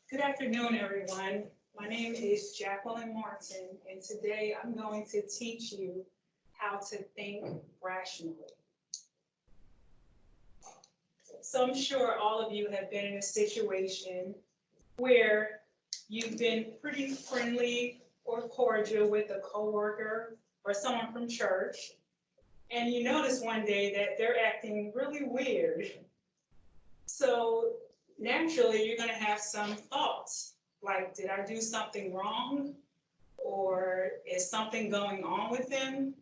Good afternoon, everyone. My name is Jacqueline Martin, and today I'm going to teach you how to think rationally. So I'm sure all of you have been in a situation where you've been pretty friendly or cordial with a coworker or someone from church, and you notice one day that they're acting really weird. So naturally, you're going to have some thoughts like, did I do something wrong? Or is something going on with them?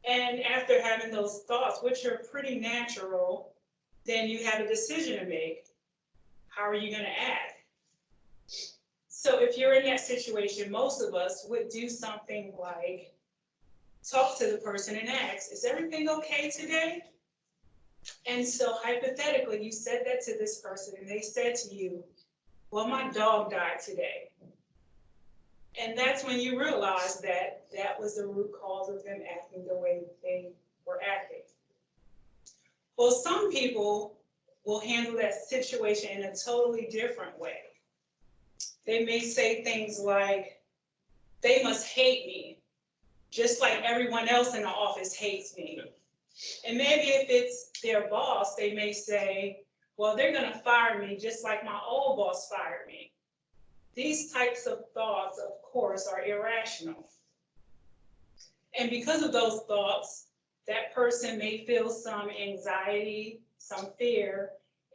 And after having those thoughts, which are pretty natural, then you have a decision to make. How are you going to act? So if you're in that situation, most of us would do something like talk to the person and ask, is everything okay today? And so hypothetically, you said that to this person and they said to you, well, my dog died today. And that's when you realize that that was the root cause of them acting the way they were acting. Well, some people will handle that situation in a totally different way. They may say things like, they must hate me, just like everyone else in the office hates me. And maybe if it's their boss, they may say, well, they're going to fire me just like my old boss fired me. These types of thoughts, of course, are irrational. And because of those thoughts, that person may feel some anxiety, some fear,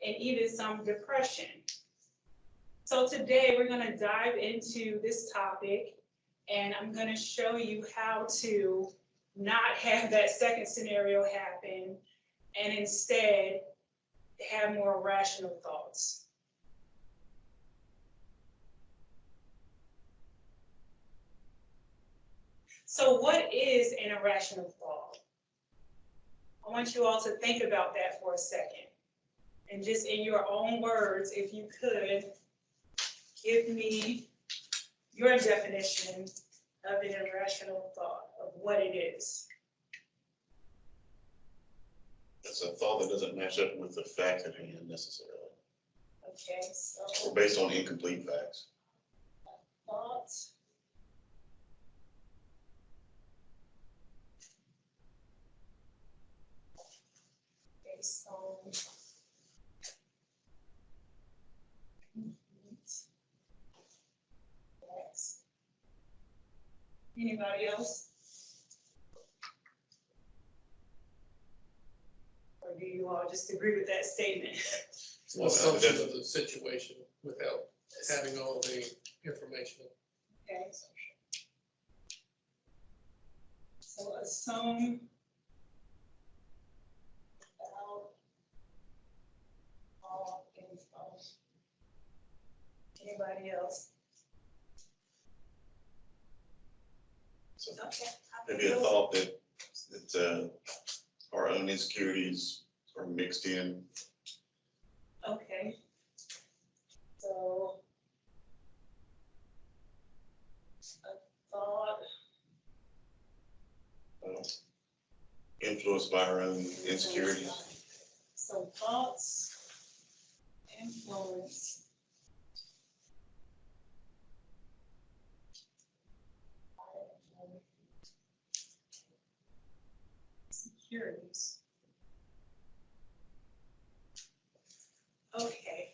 and even some depression. So today we're going to dive into this topic, and I'm going to show you how to not have that second scenario happen and instead have more rational thoughts. So what is an irrational thought? I want you all to think about that for a second. And just in your own words, if you could, give me your definition of an irrational thought, of what it is. It's a thought that doesn't match up with the facts at hand necessarily, Okay, so or based on incomplete facts. thought based on complete facts. Anybody else? Or do you all just agree with that statement? Well, assumption of the situation without having all the information. Okay. So assume without all info. Anybody else? So Okay. maybe a thought that our own insecurities are mixed in. Okay. So a thought. Influenced by our own insecurities. So thoughts influence insecurities. Okay.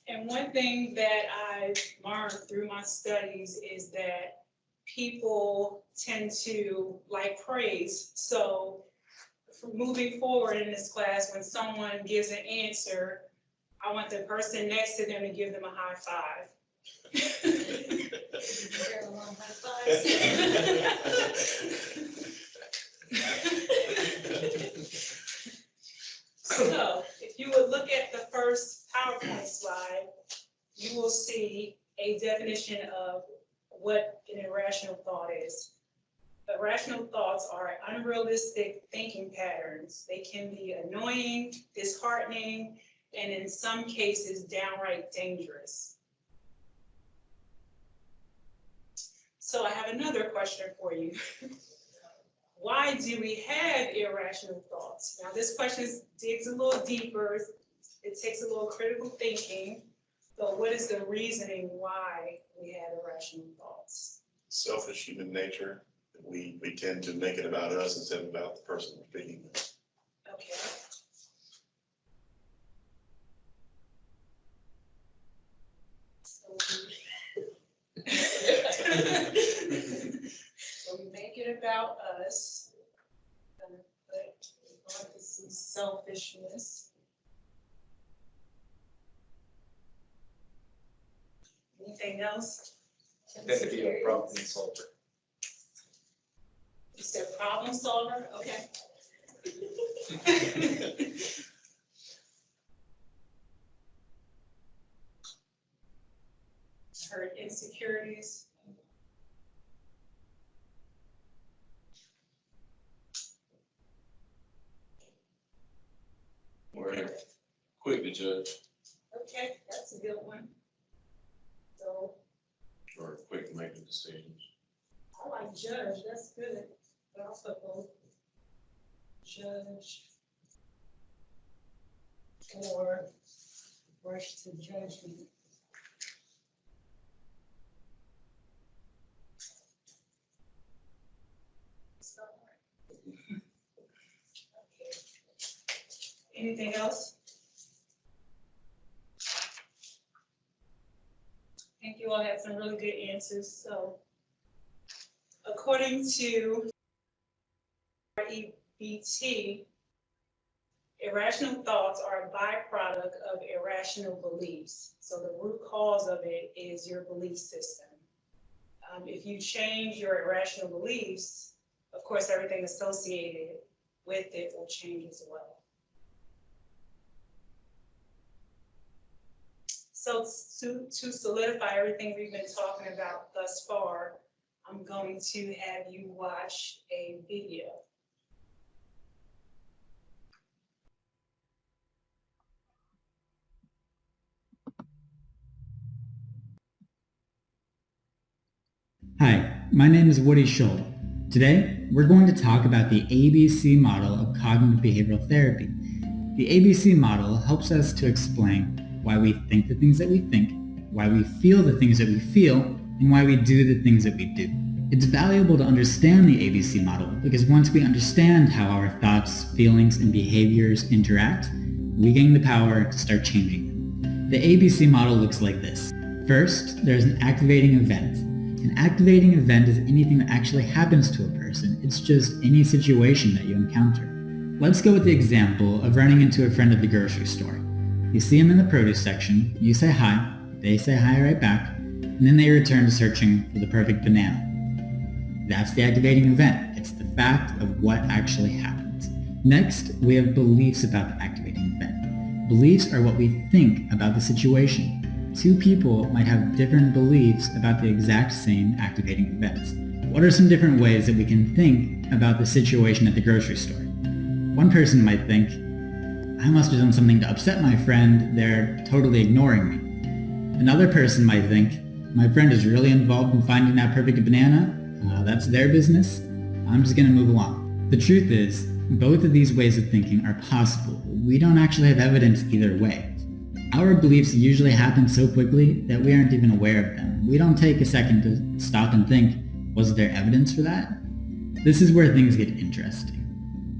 And one thing that I've learned through my studies is that people tend to like praise. So for moving forward in this class, when someone gives an answer, I want the person next to them to give them a high five. So if you would look at the first PowerPoint slide, you will see a definition of what an irrational thought is. Irrational thoughts are unrealistic thinking patterns. They can be annoying, disheartening, and in some cases, downright dangerous. So I have another question for you. Why do we have irrational thoughts? Now, this question digs a little deeper. It takes a little critical thinking. So what is the reasoning why we have irrational thoughts? Selfish human nature. We tend to make it about us instead of about the person we're speaking with. Okay. So we make it about us. But this is selfishness. Anything else? That could be a problem solver. You said problem solver, okay. Heard insecurities. Or quick to judge, Okay, that's a good one. So or quick to make the decisions. I like judge, that's good. But also both judge or rush to judgment. Okay. Anything else? I think you all had some really good answers. So according to REBT, irrational thoughts are a byproduct of irrational beliefs. So the root cause of it is your belief system. If you change your irrational beliefs, of course, everything associated with it will change as well. So to solidify everything we've been talking about thus far, I'm going to have you watch a video. Hi, my name is Woody Scholl. Today, we're going to talk about the ABC model of cognitive behavioral therapy. The ABC model helps us to explain why we think the things that we think, why we feel the things that we feel, and why we do the things that we do. It's valuable to understand the ABC model because once we understand how our thoughts, feelings, and behaviors interact, we gain the power to start changing them. The ABC model looks like this. First, there's an activating event. An activating event is anything that actually happens to a person. It's just any situation that you encounter. Let's go with the example of running into a friend at the grocery store. You see him in the produce section, you say hi, they say hi right back, and then they return to searching for the perfect banana. That's the activating event. It's the fact of what actually happens. Next, we have beliefs about the activating event. Beliefs are what we think about the situation. Two people might have different beliefs about the exact same activating events. What are some different ways that we can think about the situation at the grocery store? One person might think, I must have done something to upset my friend, they're totally ignoring me. Another person might think, my friend is really involved in finding that perfect banana, that's their business, I'm just gonna move along. The truth is, both of these ways of thinking are possible. We don't actually have evidence either way. Our beliefs usually happen so quickly that we aren't even aware of them. We don't take a second to stop and think, was there evidence for that? This is where things get interesting.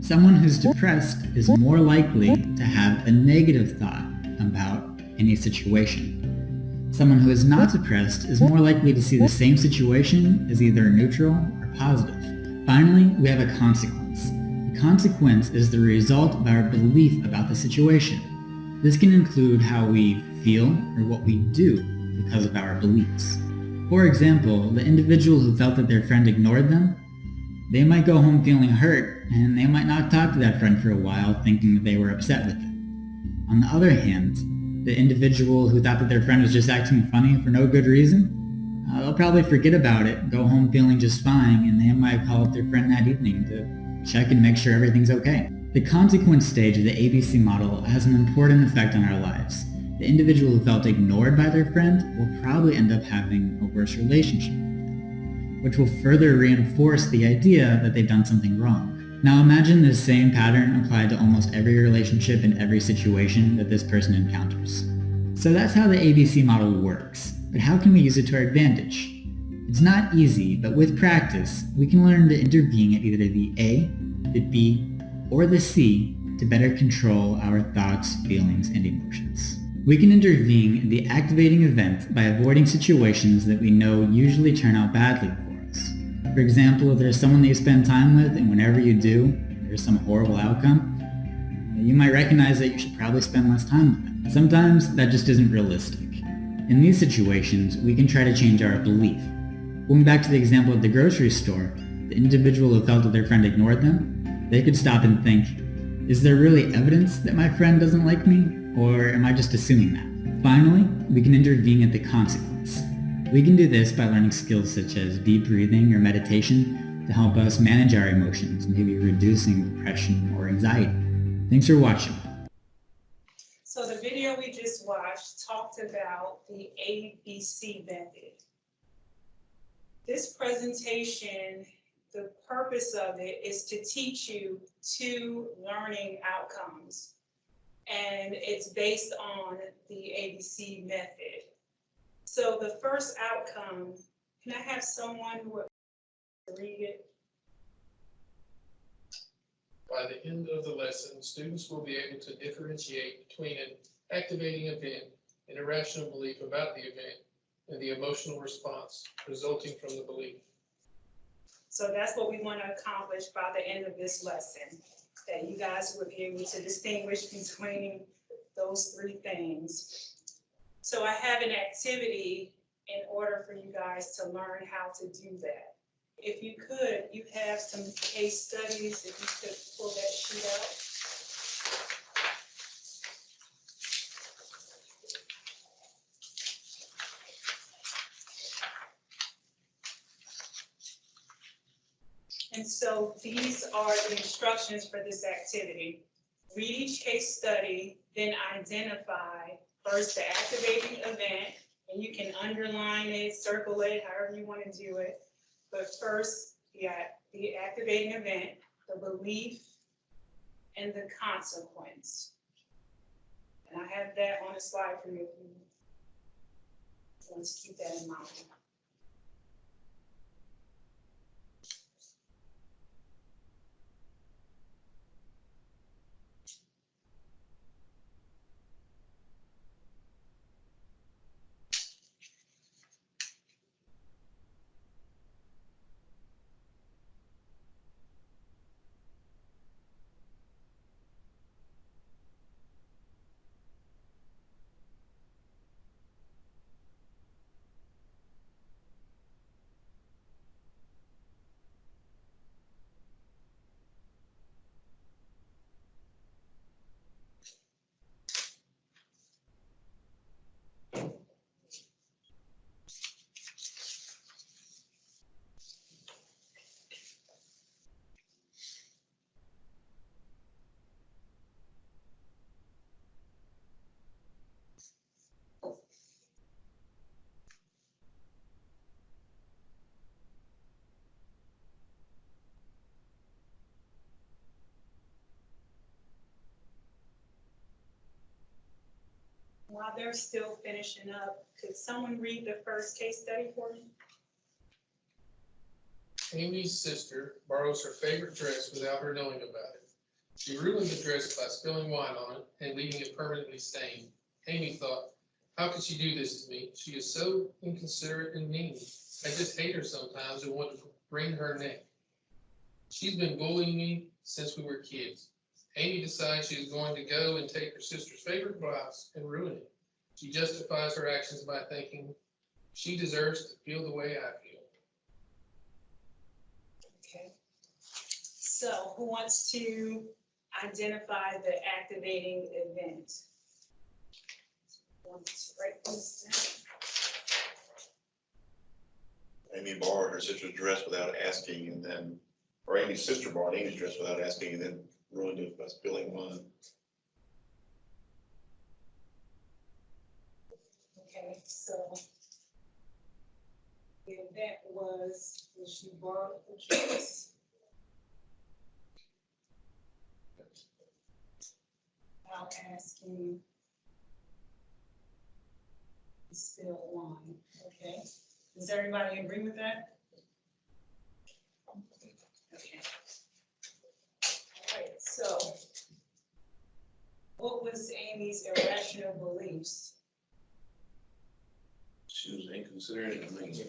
Someone who's depressed is more likely to have a negative thought about any situation. Someone who is not depressed is more likely to see the same situation as either neutral or positive. Finally, we have a consequence. The consequence is the result of our belief about the situation. This can include how we feel or what we do because of our beliefs. For example, the individual who felt that their friend ignored them, they might go home feeling hurt, and they might not talk to that friend for a while thinking that they were upset with them. On the other hand, the individual who thought that their friend was just acting funny for no good reason, they'll probably forget about it, go home feeling just fine, and they might call up their friend that evening to check and make sure everything's okay. The consequence stage of the ABC model has an important effect on our lives. The individual who felt ignored by their friend will probably end up having a worse relationship, which will further reinforce the idea that they've done something wrong. Now imagine this same pattern applied to almost every relationship and every situation that this person encounters. So that's how the ABC model works, but how can we use it to our advantage? It's not easy, but with practice, we can learn to intervene at either the A, the B, or the C to better control our thoughts, feelings, and emotions. We can intervene in the activating event by avoiding situations that we know usually turn out badly for us. For example, if there's someone that you spend time with and whenever you do, there's some horrible outcome, you might recognize that you should probably spend less time with them. Sometimes that just isn't realistic. In these situations, we can try to change our belief. Going back to the example at the grocery store, the individual who felt that their friend ignored them, they could stop and think, is there really evidence that my friend doesn't like me, or am I just assuming that? Finally, we can intervene at the consequence. We can do this by learning skills such as deep breathing or meditation to help us manage our emotions, maybe reducing depression or anxiety. Thanks for watching. So the video we just watched talked about the ABC method. This presentation, the purpose of it is to teach you 2 learning outcomes. And it's based on the ABC method. So the first outcome, can I have someone who would read it? By the end of the lesson, students will be able to differentiate between an activating event, an irrational belief about the event, and the emotional response resulting from the belief. So that's what we want to accomplish by the end of this lesson, that you guys will be able to distinguish between those 3 things. So I have an activity in order for you guys to learn how to do that. If you could, you have some case studies, if you could pull that sheet out. And so these are the instructions for this activity. Read each case study, then identify first the activating event, and you can underline it, circle it, however you want to do it. But first, the activating event, the belief, and the consequence. And I have that on a slide for you if you want to keep that in mind. While they're still finishing up, could someone read the first case study for me? Amy's sister borrows her favorite dress without her knowing about it. She ruined the dress by spilling wine on it and leaving it permanently stained. Amy thought, how could she do this to me? She is so inconsiderate and mean. I just hate her sometimes and want to wring her neck. She's been bullying me since we were kids. Amy decides she is going to go and take her sister's favorite blouse and ruin it. She justifies her actions by thinking she deserves to feel the way I feel. Okay. So who wants to identify the activating event? Write this down. Amy borrowed her sister's dress without asking, and then, or Amy's sister borrowed Amy's dress without asking, and then ruined it by spilling wine. Okay, so the event was when she borrowed the dress. Without asking Spill wine, okay. Does everybody agree with that? Okay. All right, so what was Amy's irrational beliefs? She was inconsiderate of me.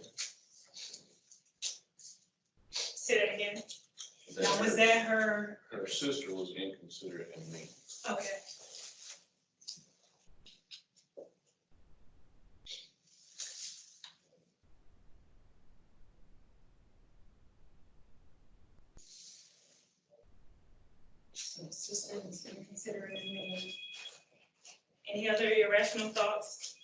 Say that again. Now, was that her? Her sister was inconsiderate of me. Okay. So sister was inconsiderate of me. Any other irrational thoughts?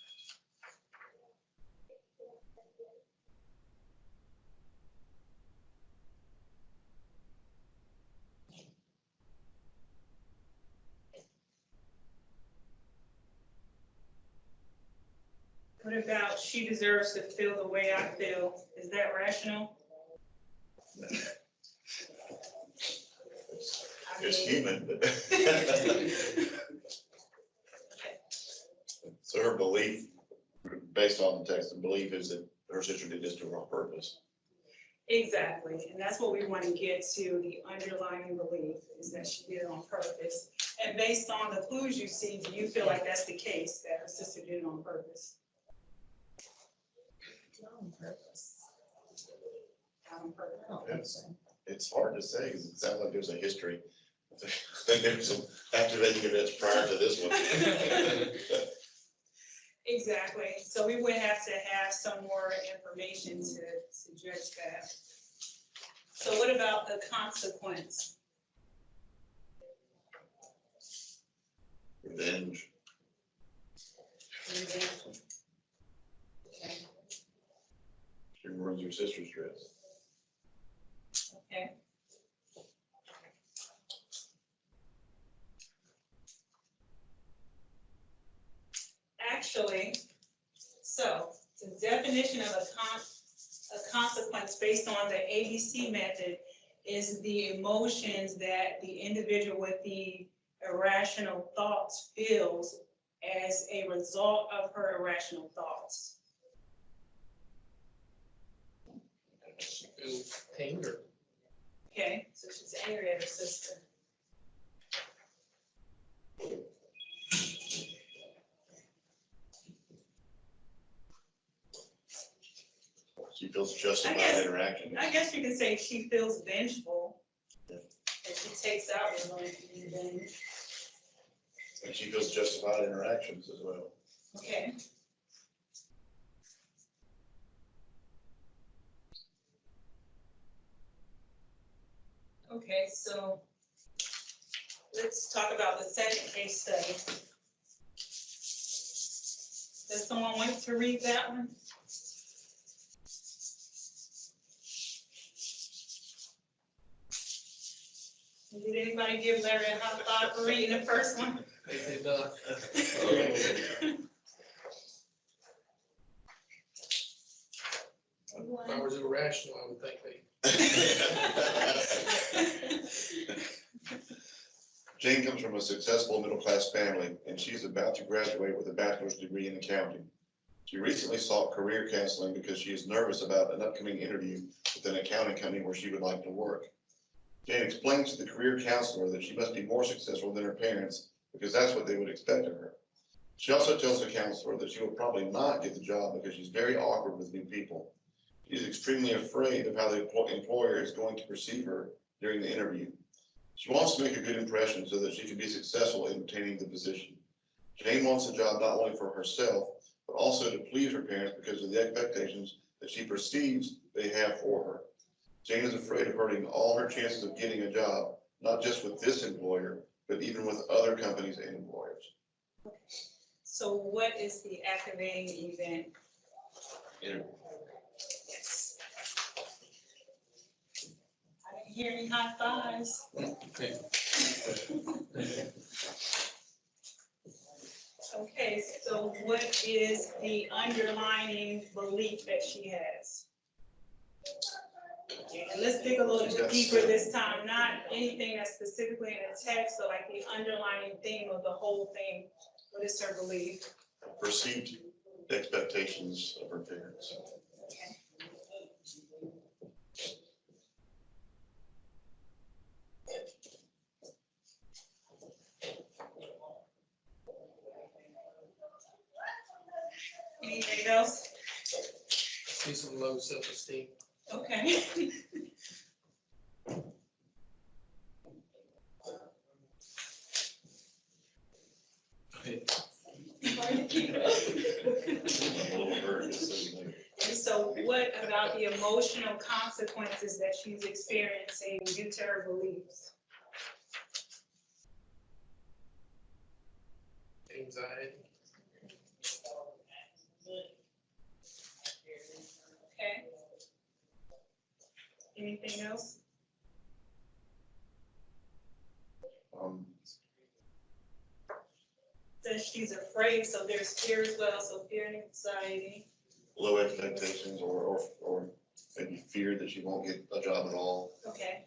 What about she deserves to feel the way I feel? Is that rational? It's human, but. So her belief, based on the text, the belief is that her sister did this to her on purpose. Exactly, and that's what we want to get to, the underlying belief is that she did it on purpose. And based on the clues you see, do you feel like that's the case, that her sister did it on purpose? Not on purpose. Not on purpose. I don't think so. It's hard to say, because it sounds like there's a history. There's some activating events prior to this one. Exactly, so we would have to have some more information to judge that. So what about the consequence? Revenge. Okay. She ruins her sister's dress. Okay. Actually, so the definition of a consequence based on the ABC method is the emotions that the individual with the irrational thoughts feels as a result of her irrational thoughts. She feels anger. Okay, so she's angry at her sister. She feels justified guess- interaction. I guess you can say she feels vengeful, and she takes out revenge. And she feels justified interactions as well. Okay. Okay, so let's talk about the second case study. Does someone want to read that one? Did anybody give Larry a high five for reading the first one? They did not. If I was irrational, I would think they. Jane comes from a successful middle-class family, and she's about to graduate with a bachelor's degree in accounting. She recently sought career counseling because she is nervous about an upcoming interview with an accounting company where she would like to work. Jane explains to the career counselor that she must be more successful than her parents because that's what they would expect of her. She also tells the counselor that she will probably not get the job because she's very awkward with new people. She is extremely afraid of how the employer is going to perceive her during the interview. She wants to make a good impression so that she can be successful in obtaining the position. Jane wants the job not only for herself, but also to please her parents because of the expectations that she perceives they have for her. Jane is afraid of hurting all her chances of getting a job, not just with this employer, but even with other companies and employers. So what is the activating event? Interview. Yes. I didn't hear any high fives. Okay, so what is the underlying belief that she has? And let's dig a little bit deeper this time, not anything that's specifically in the text, but like the underlying theme of the whole thing. What is her belief? Perceived the expectations of her parents. Anything else? See some low self-esteem. Okay. And so what about the emotional consequences that she's experiencing due to her beliefs? Anxiety. Okay. Anything else? Says she's afraid, so there's fear as well, so fear and anxiety. Low expectations or maybe fear that she won't get a job at all. Okay.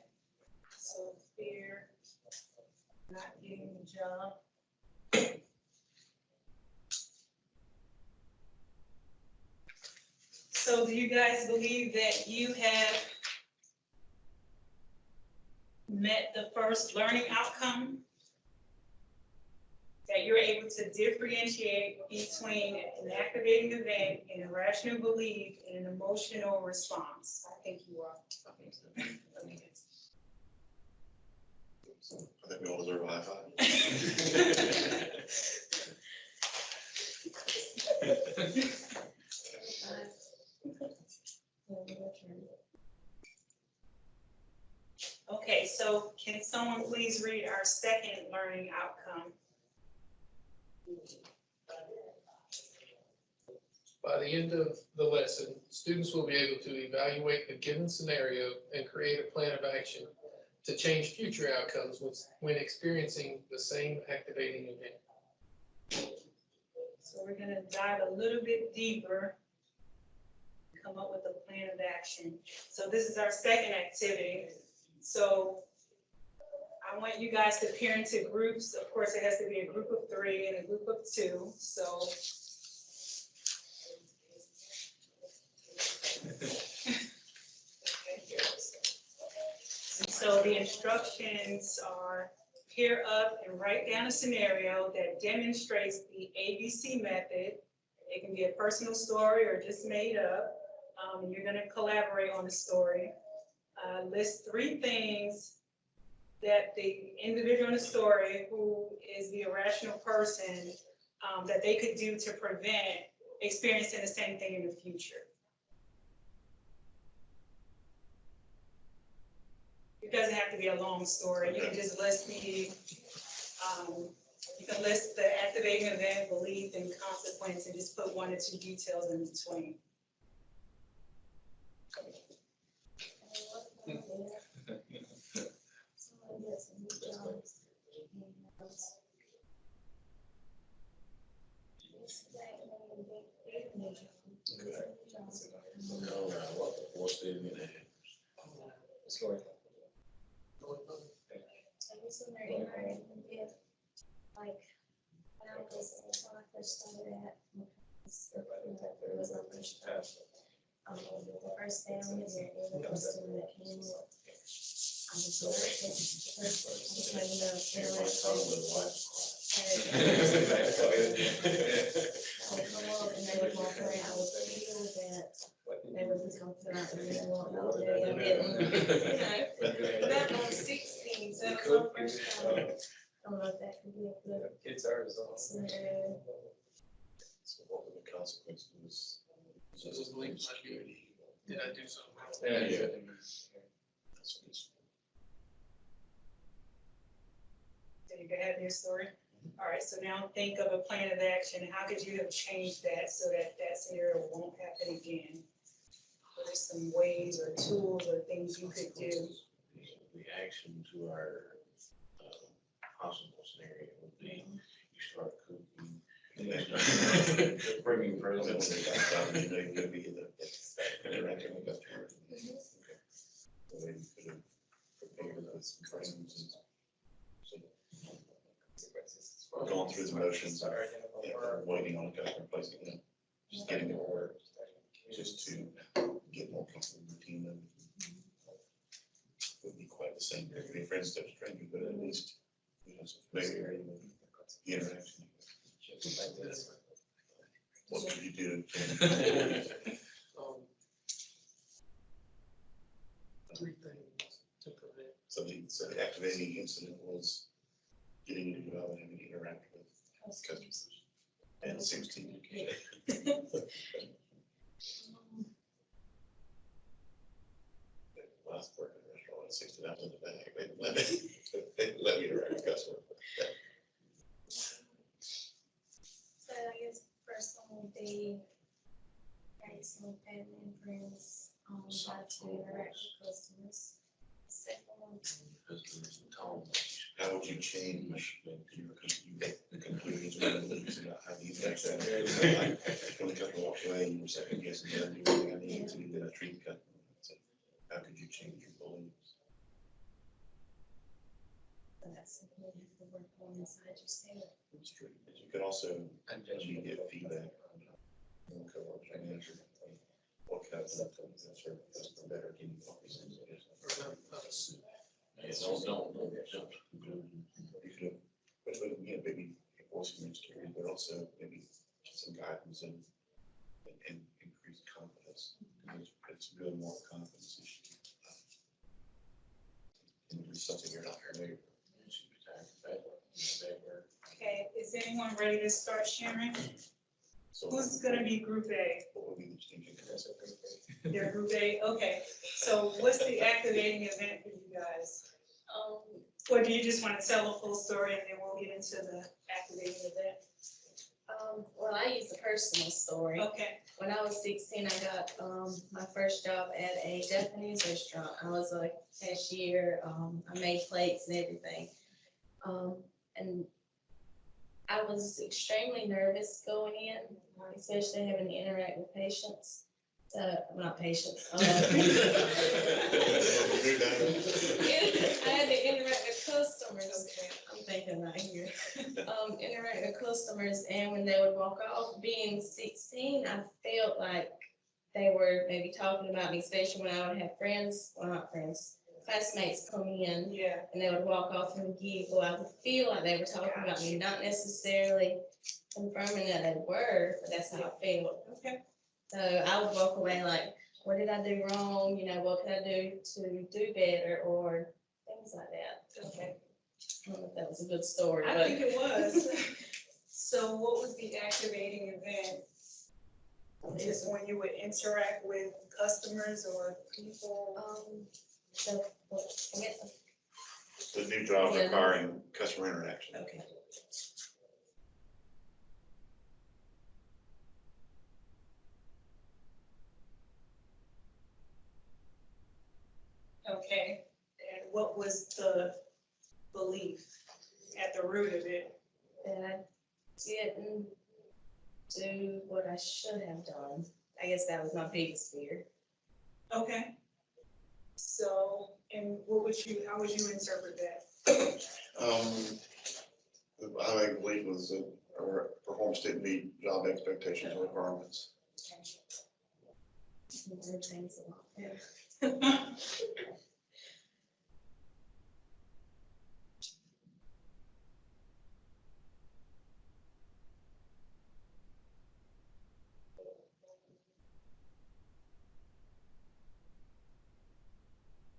So fear, not getting the job. So do you guys believe that you have met the first learning outcome? That you're able to differentiate between an activating event, an irrational belief, and an emotional response? I think you are. I think we all deserve a high five. Okay, so can someone please read our second learning outcome? By the end of the lesson, students will be able to evaluate the given scenario and create a plan of action to change future outcomes when experiencing the same activating event. So we're gonna dive a little bit deeper, come up with a plan of action. So this is our second activity. So I want you guys to pair into groups. Of course, it has to be a group of 3 and a group of 2. So so the instructions are pair up and write down a scenario that demonstrates the ABC method. It can be a personal story or just made up. You're going to collaborate on the story. List 3 things that the individual in the story, who is the irrational person, that they could do to prevent experiencing the same thing in the future. It doesn't have to be a long story. You can just list you can list the activating event, belief, and consequence, and just put 1 or 2 details in between. What's the minute? Story. Like, when I first started at, it was my first job. The first family that it was a student that came in. I was and they would walk around. I was feel that they would become confident and they walk out there. I didn't. That was 16, so it was my first time. I don't know if that could be a good Kids are as well. scenario. So what were the consequences? So this is linked to you. Did I do something? Yeah. That's what it's- So you can have your story. All right, so now think of a plan of action. How could you have changed that so that that scenario won't happen again? What are some ways or tools or things you could do? Reaction to our possible scenario would be you start cooking. Bringing presents and stuff, you know, you're gonna be in the. So maybe you could have prepared with some friends and going through the motions, waiting on a customer placing, just getting it order, just to get more comfortable with the routine of would be quite the same. They're gonna be friends, they're strangers, but at least, you know, some familiarity with the interaction. What could you do? Three things to prevent. So the activating incident was getting you to go out and having to interact with customers. And 16. Last work in the restaurant, 16 hours in the bag, they let me interact with customers. So I guess first one would be having some family and friends, try to interact with customers. Second one, Customers and tone. How would you change the conclusions or the beliefs about how do you think that? When the customer walks away, you were second guessing, did I do everything I needed to do, did I treat the customer? So how could you change your beliefs? so that's something you have to work on inside yourself. But you could also, as you get feedback from the coworkers or manager, what kind of stuff comes in, serve the customer better, can you help us? Don't. You could have, which would, you know, maybe voicing your insecurity, but also maybe some guidance and increase confidence. It's really more confidence issue. And it's something you're not familiar with. Okay, is anyone ready to start sharing? So Who's gonna be group A? what would be the changing? They're group A, okay. So what's the activating event for you guys? Or do you just want to tell a full story and then we'll get into the activating event? Well, I use a personal story. Okay, When I was 16, I got my first job at a Japanese restaurant. I was a cashier. I made plates and everything. And I was extremely nervous going in, especially having to interact with patients. Not patients. I had to interact with customers. I'm thinking right here. Interact with customers, and when they would walk off, being 16, I felt like they were maybe talking about me, especially when I would have friends, well, not friends, classmates come in, yeah, and they would walk off and giggle. I would feel like they were talking about me, not necessarily confirming that they were, but that's how I felt. okay. So I would walk away like, what did I do wrong? You know, what can I do to do better, or things like that. Okay. I don't know if that was a good story, I but think it was. So what was the activating event? Just when you would interact with customers or people? so, I guess, The new job requiring customer interaction. okay. Okay, and what was the belief at the root of it? That I didn't do what I should have done. I guess that was my biggest fear. Okay. So, and how would you interpret that? I believe was that our performance didn't meet job expectations or requirements. Things a lot.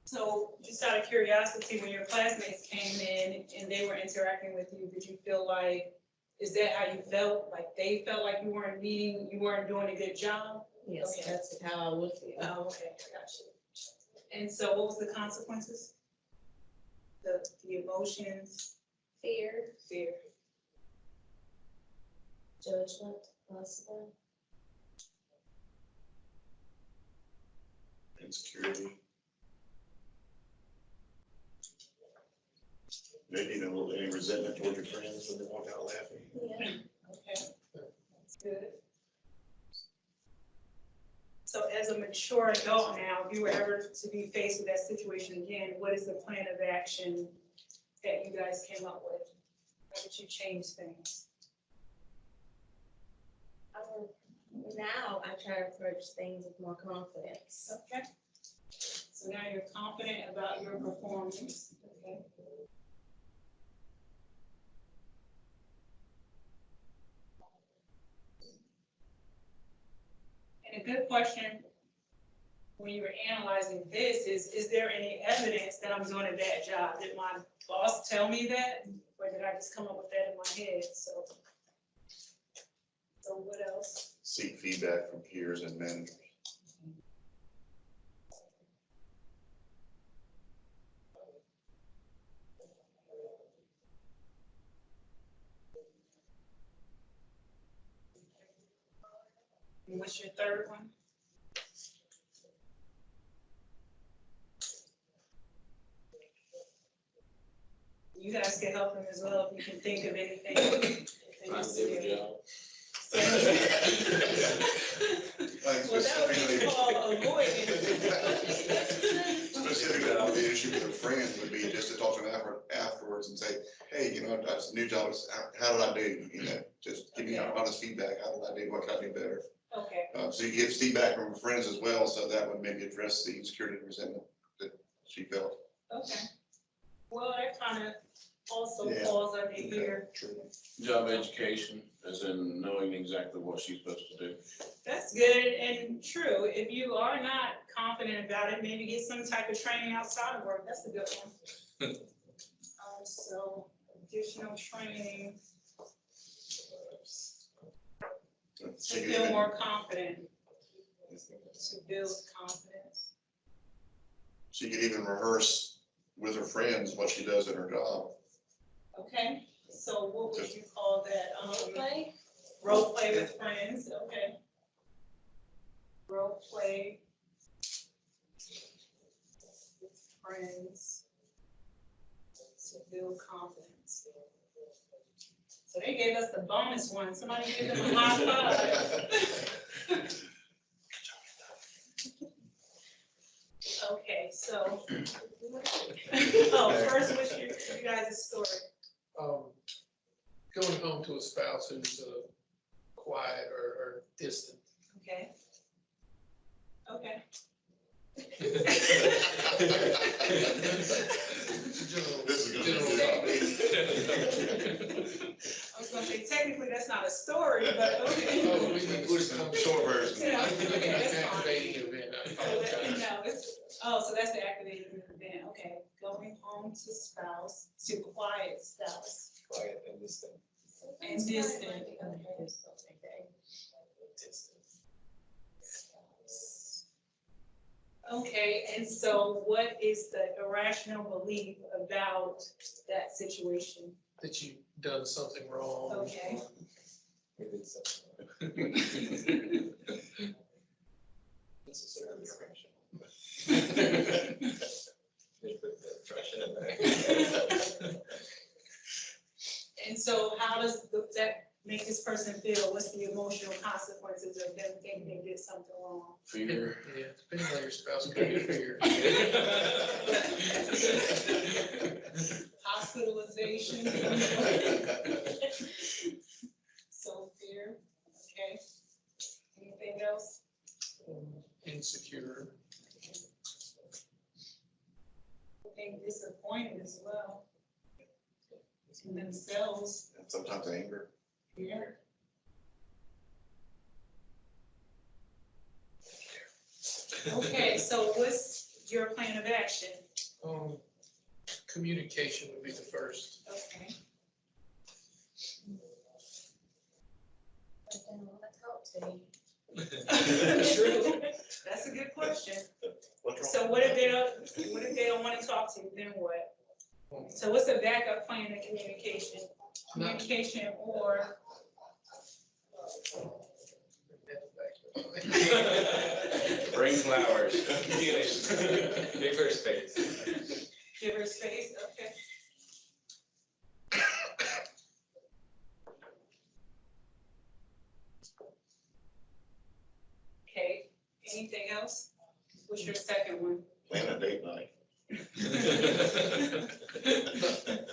So just out of curiosity, when your classmates came in and they were interacting with you, did you feel like, is that how you felt? Like they felt like you weren't doing a good job? Yes, Okay. that's how I would feel. Oh, okay, gotcha. And so what was the consequences? The emotions? Fear, Fear. judgment, possibly. Insecurity. Maybe even a little any resentment toward your friends when they walk out laughing. Yeah. Okay, that's good. So as a mature adult now, if you were ever to be faced with that situation again, what is the plan of action that you guys came up with? How did you change things? I would Now I try to approach things with more confidence. Okay. So now you're confident about your performance. Okay. And a good question when you were analyzing this is there any evidence that I'm doing a bad job? Did my boss tell me that? Or did I just come up with that in my head? So what else? Seek feedback from peers and mentors. And what's your third one? You guys can help them as well if you can think of anything. I do a job. Well, that would be called avoidance. Specifically, the issue with a friend would be just to talk to them afterwards and say, hey, you know, that's a new job, how did I do? You know, just give me honest feedback, how did I do, what can I do better? Okay, So you get feedback from friends as well, so that would maybe address the insecurity and resentment that she felt. okay. Well, that kind of also Yeah. falls under here. True. Job education, as in knowing exactly what she's supposed to do. That's good and true. If you are not confident about it, maybe get some type of training outside of work. That's a good one. So additional training She to could feel even, more confident, to build confidence. she could even rehearse with her friends what she does in her job. Okay, so what would you call that? Play? Role play with friends, okay. Role play with friends to build confidence. So they gave us the bonus one. Somebody give them a high five. Okay, so. Oh, first, what's you guys' story? Going home to a spouse who's quiet or distant. Okay. Okay. This is gonna be General good. I was gonna say, technically, that's not a story, but okay. Oh, we need to- Short version. Yeah, okay, that's fine. Activating event, I So that, apologize. no, so that's the activating event, okay. Going home to spouse, to quiet spouse. Quiet and distant. And distant. Okay, and so what is the irrational belief about that situation? That you've done something wrong. Okay, We did something. Necessarily irrational. They put the trash in there. and so how does that make this person feel? What's the emotional consequences of them thinking they did something wrong? Fear. Yeah, depending on your spouse, it could be fear. Hospitalization. So fear, okay. Anything else? Insecure. Being disappointed as well. In themselves. And sometimes anger. Yeah. Okay, so what's your plan of action? Communication would be the first. Okay. But then when I talk to you, True. That's a good question. What's wrong? So what if they don't want to talk to you, then what? So what's the backup plan of communication? Communication or? Bring flowers. Give her space. Give her space, okay. Okay, anything else? What's your second one? Plan a date night.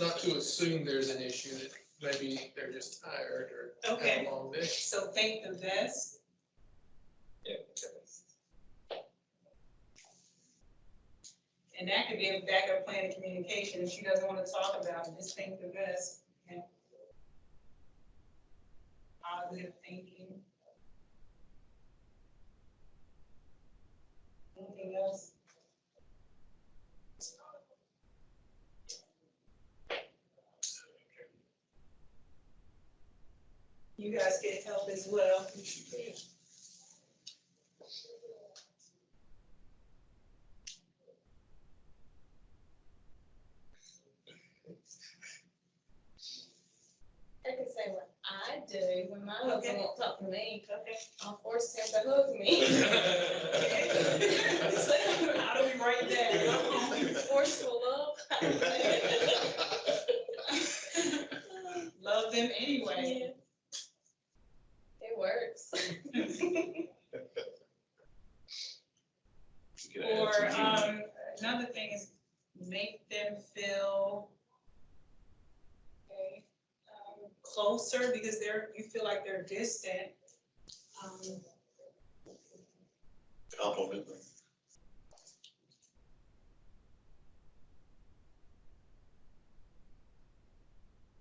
Not to assume there's an issue, that maybe they're just tired or Okay. had a long day. So think the best Yeah. And that could be a backup plan of communication. If she doesn't want to talk about it, just think the best. Okay. Positive thinking. Anything else? You guys get help as well. I can say what I do when my husband Okay. won't talk to me. Okay. I'll force him to hug me. How do we write that? Forceful love. Love them anyway. Yeah. It works. You could add Or, some another thing is make them feel okay, closer because you feel like they're distant. Compliment them.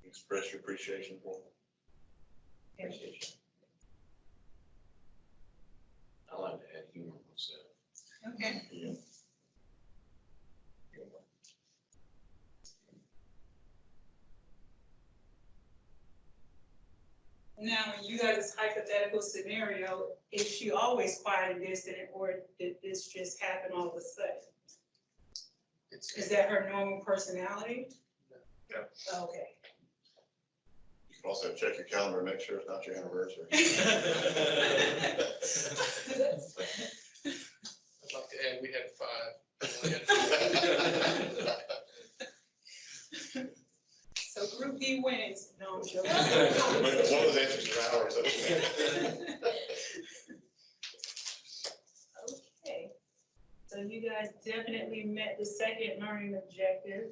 Express your appreciation for them. Okay. I like to add humor myself. Okay. Yeah. Now, you guys' hypothetical scenario, is she always quiet and distant, or did this just happen all of a sudden? Is that her normal personality? No. Okay. You can also check your calendar and make sure it's not your anniversary. I'd like to add, we had 5. We only had 4. So Group B wins. No, I'm joking. One of those answers are ours. Okay. So you guys definitely met the second learning objective.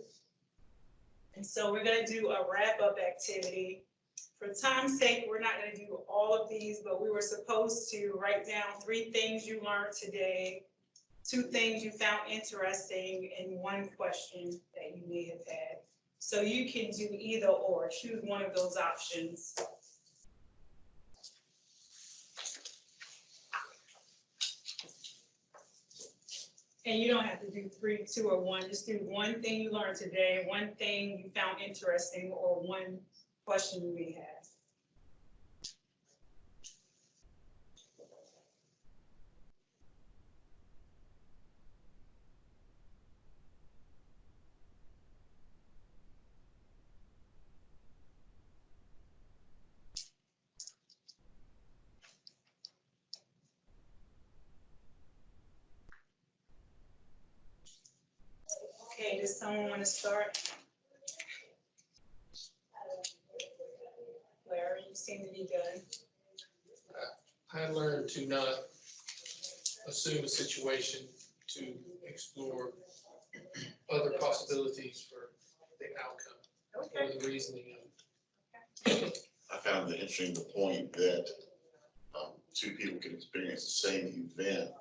And so we're gonna do a wrap-up activity. For time's sake, we're not gonna do all of these, but we were supposed to write down 3 things you learned today, 2 things you found interesting, and 1 question that you may have had. So you can do either or, choose one of those options. And you don't have to do 3, 2, or 1, just do 1 thing you learned today, 1 thing you found interesting, or 1 question you may have. Okay, does someone want to start? Larry, you seem to be good. I learned to not assume a situation, to explore other possibilities for the outcome, Okay. or the reasoning of it. I found it interesting, the point that 2 people can experience the same event,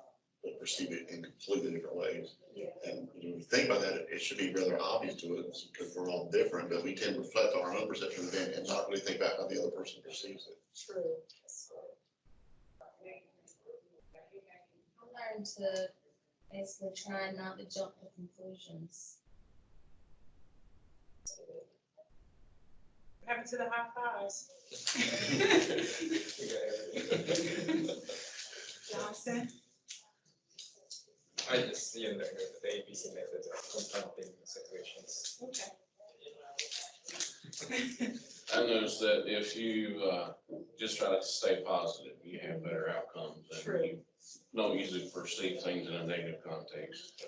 but perceive it in completely different ways. Yeah. And when you think about that, it should be rather obvious to us because we're all different, but we tend to reflect on our own perception of the event and not really think about how the other person perceives it. True. I learned to basically try not to jump to conclusions. What happened to the high fives? Johnson? I just, the ABC method of confronting situations. Okay. I noticed that if you just try to stay positive, you have better outcomes. True. And you don't usually perceive things in a negative context.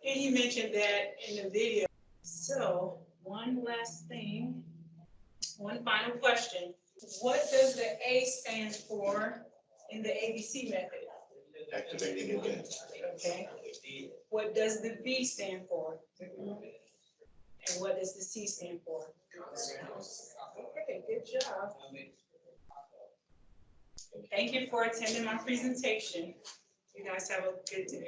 And you mentioned that in the video. So, one last thing, one final question. What does the A stand for in the ABC method? Activating event. Okay. What does the B stand for? And what does the C stand for? Okay, good job. Thank you for attending my presentation. You guys have a good day.